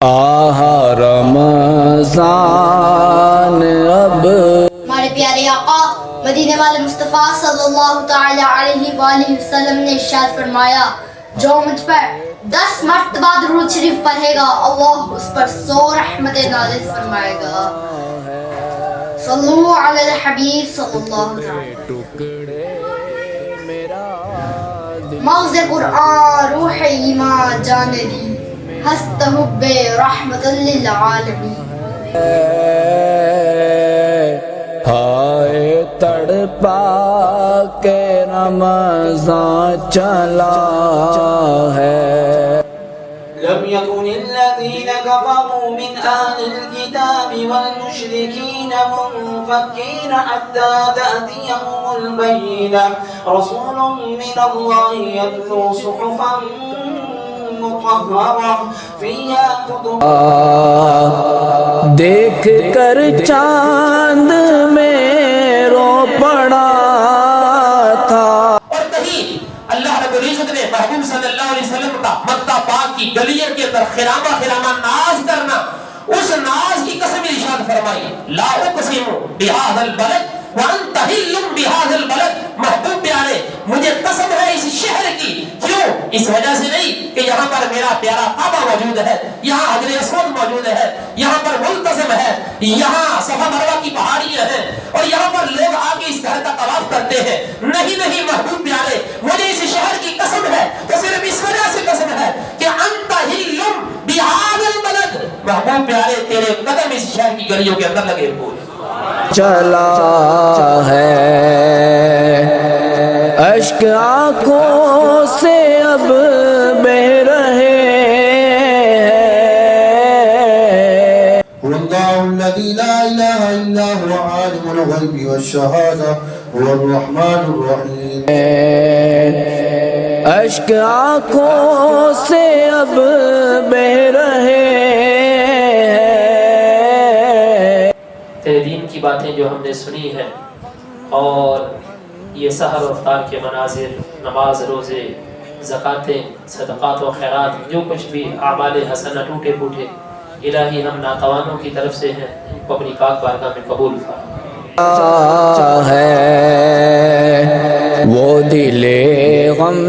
رمضان اب ہمارے پیارے آقا مدینے والے مصطفیٰ صلی اللہ تعالی علیہ وآلہ وسلم نے ارشاد فرمایا، جو مجھ پر 10 مرتبہ درود شریف پڑھے گا اللہ اس پر 100 رحمتیں نازل فرمائے گا۔ صلو علی الحبیب صلی اللہ تعالی۔ مغز قرآن روح ایمان جان دی، ہست حب رحمت للعالمین۔ ہائے تڑپا کے رمضان چلا ہے۔ لم يكن الذين كفروا من أهل الكتاب والمشركين منفكين حتى تأتيهم البينة، رسول من الله يتلو صحفا مطهرة فيها كتب۔ دیکھ کر چاند میں رو پڑا تھا۔ اور کہیں اللہ رب العزت نے محبوب صلی اللہ علیہ وسلم کا مکہ پاک کی گلیوں کے اندر خرامہ خرامہ ناز کرنا، اس ناز کی قسم ارشاد فرمائی، لا اقسم بهذا البلد وانت حل بهذا البلد۔ محبوب پیارے مجھے قسم ہے اس شہر کی، کیوں؟ اس وجہ سے نہیں کہ یہاں پر میرا پیارا کعبہ موجود ہے، یہاں حجر اسود موجود ہے، یہاں پر ملتزم ہے، یہاں صفا مروہ کی پہاڑیاں ہیں اور یہاں پر لوگ آ کے اس گھر کا طواف کرتے ہیں۔ نہیں نہیں محبوب پیارے مجھے اس شہر کی قسم ہے، تو صرف اس وجہ سے قسم ہے کہ انت حل بهذا البلد۔ محبوب پیارے تیرے قدم اس شہر کی گلیوں کے اندر لگے ہوئے چلا ہے، اشک آنکھوں سے اب بہ رہے ہیں۔ هو الله الذي لا إله إلا هو عالم الغيب والشهادة هو الرحمن الرحيم۔ اشک آنکھوں سے اب بہ رہے ہیں۔ تیرے دین کی باتیں جو ہم نے سنی ہیں اور یہ سحر و افطار کے مناظر، نماز، روزے، زکاتیں، صدقات و خیرات، جو کچھ بھی اعمال حسنہ ٹوٹے پھوٹے الہی ہم ناتوانوں کی طرف سے ہیں، ان کو اپنی پاک بارگاہ میں قبول فرما۔ ہے وہ دل غم